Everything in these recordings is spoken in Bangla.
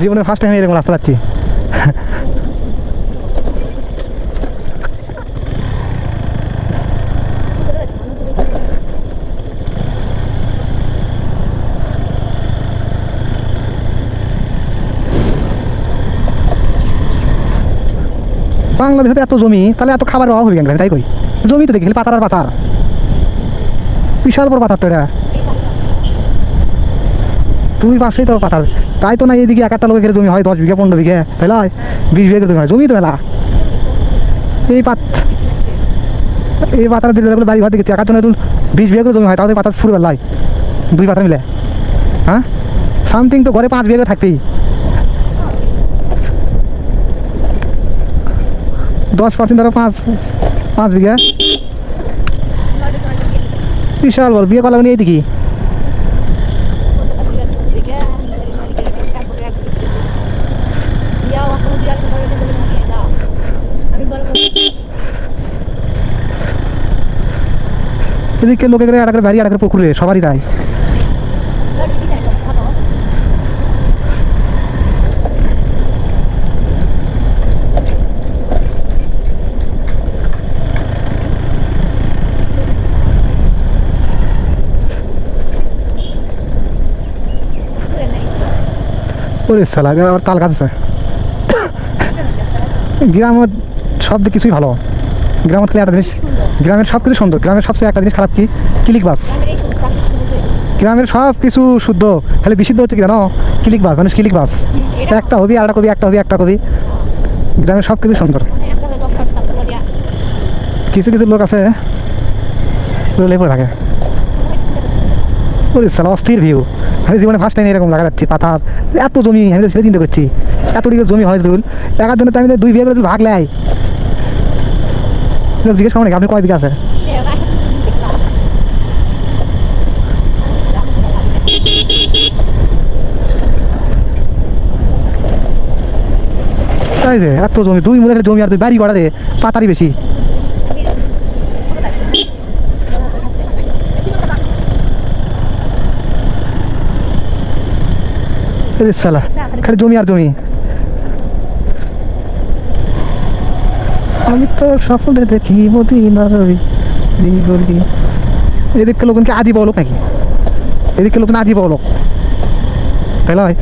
জীবনে ফার্স্ট টাইম এরকম রাস্তা পাচ্ছি। বাংলাদেশে এত জমি, তাহলে এত খাবার অভাব হবে কেন? তাই কই, জমি তো দেখি খালি পাতার আর পাতার, বিশাল বড় পাতার তো এটা। দুই পাশেই তো পাতার, তাই তো না এইদিকে এক একটা লোকের জমি হয় 10 বিঘা 15 বিঘা, তাই নয় 20 বিঘা জমি হয়, জমি তো মেলা। এই পাতার দিলে বাড়ি ঘর দিকে একা তো 20 বিঘা জমি হয়, তাও তো পাতা ফুল বেলায় দুই পাতা মিলে। হ্যাঁ, সামথিং তো ঘরে 5 বিঘা থাকবেই, 10% ধরো 5 বিঘা, বিশাল বড়। বিয়ে করা নিয়ে এইদিকে এদিকে লোকে একটা করে বাড়ি, একটা করে পুকুরে, সবারই তাই। ওরে সালা, আবার তাল গাছ আছে গ্রামের। সব দিক কিছুই ভালো গ্রামের, খালি একটা জিনিস, গ্রামের সব কিছু সুন্দর। গ্রামের সবচেয়ে একটা জিনিস খারাপ কি, ক্লিক বাস। গ্রামের সব কিছু শুদ্ধ, খালি বিশুদ্ধ হচ্ছে কি জানো, ক্লিক বাস। মানুষ ক্লিক বাস, একটা হবি আরেকটা কবি, একটা হবি একটা কবি। গ্রামের সব কিছু সুন্দর। কিছু কিছু লোক আছে লেপে থাকে। ওরে সালা, অস্থির ভিউ। আমি জীবনে ফার্স্ট টাইম এরকম লাগা যাচ্ছি। পাথার এত জমি, আমি তো সেটা চিন্তা করছি, এত দিকে জমি হয় জুল একার জন্য তো আমি 2 বিঘা করে ভাগ লাই। জিজ্ঞেস করো নাকি আপনি কয় বিঘা আছে? তাই যে এত জমি, 2 মুড়ে জমি, আর বাড়ি গড়া রে পাতারই বেশি। সালা খালি জমি আর জমি। আমি তো স্বপ্নে দেখি মদিনার ওই গলি। এদিকে লোককে আদি বলক নাকি, এদিকে লোক আদি বলক, তাই নয়?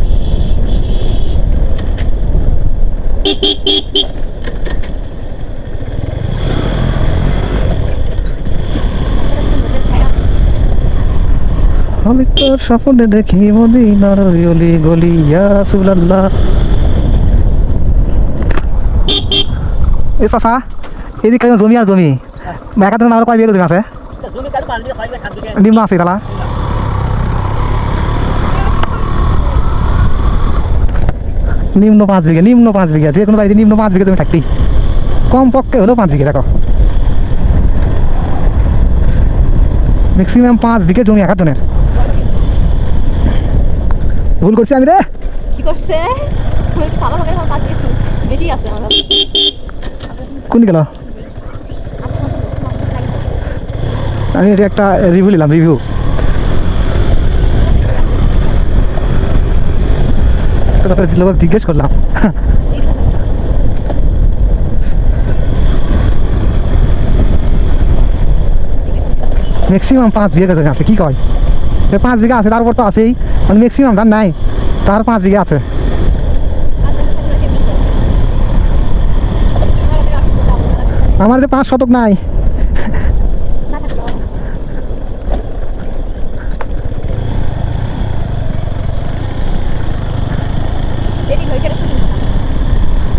আমি তো স্বপ্নে দেখি মদিনার ওই অলি গলি, ইয়া রাসূলুল্লাহ। এ চাচা, এদিকে জমি আর জমি, একাত্তর না, আরো কয় বিঘা জমি আছে? নিম্ন আছে তালা, নিম্ন 5 বিঘা, নিম্ন 5 বিঘা। যে কোনো বাড়িতে নিম্ন 5 বিঘা জমি থাকবেই, কম পক্ষে হলেও 5 বিঘা। দেখো ম্যাক্সিমাম 5 বিঘা জমি একাত্তরের। ভুল করছি আমি রে। কি করছে? বেশি আছে আমার। কোন গেল? আমি এটা একটা রিভিউ নিলাম, রিভিউ। লোক জিজ্ঞেস করলাম ম্যাক্সিমাম 5 বিঘা জমি আছে। কি কয় 5 বিঘা আছে, তারপর তো আছেই, মানে ম্যাক্সিমাম জান নাই, তার 5 বিঘা আছে। আমার যে 5 শতক নাই।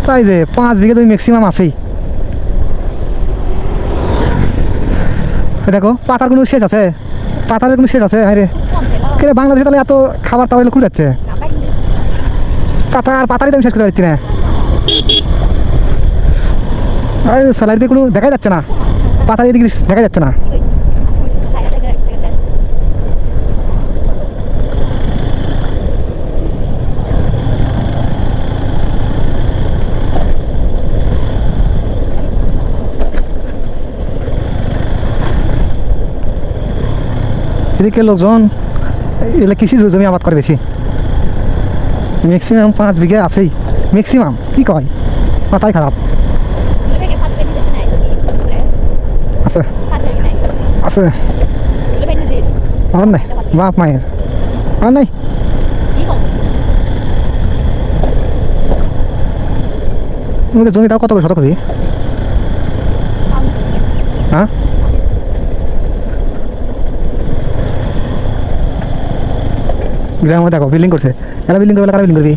তাই যে 5 বিঘা জমি ম্যাক্সিমাম আছেই। দেখো পাতার কোনো শেষ আছে, পাতার কোনো শেষ আছে? হ্যাঁ রে, কেন বাংলাদেশে তাহলে এত খাবার তাহলে খুঁজে যাচ্ছে? পাতা আর পাতারই তো আমি শেষ করতে পারছি না। আরে স্যালারিতে কোনো দেখা যাচ্ছে না, পাতার এদিকে দেখা যাচ্ছে না। এদিকে লোকজন এগুলো কৃষি জমি আবাদ করে বেশি। ম্যাক্সিমাম 5 বিঘা আছেই, ম্যাক্সিমাম কি কয়, মাথায় খারাপ। আছে আছে, আমার নাই, বাপ মায়ের আমার নাই। তোমাকে জমিটাও কত করে শতক হবে? হ্যাঁ গ্রামে দেখো বিল্ডিং করছে, এরা বিল্ডিং করবে, কারা বিল্ডিং করবি?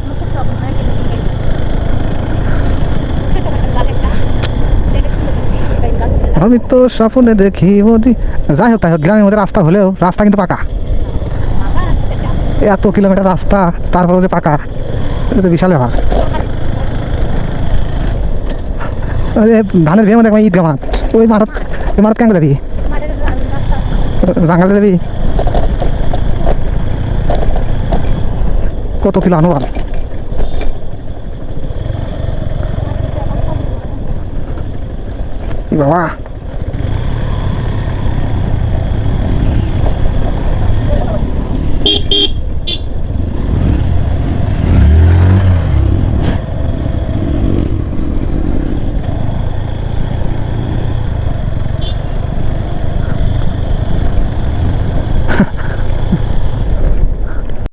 আমি তো স্বপ্নে দেখি মোদি। যাই হোক তাই হোক, গ্রামের মধ্যে রাস্তা হলেও রাস্তা কিন্তু পাকা, এত কিলোমিটার রাস্তা তারপরে যে পাকা, এটা তো বিশাল ব্যাপার। ধানের বিয়ে মধ্যে ঈদগা মাঠ, ওই মাঠত, ওই মাঠত কেন যাবি? জাঙ্গালে যাবি? কত কিলো আনো বাবা?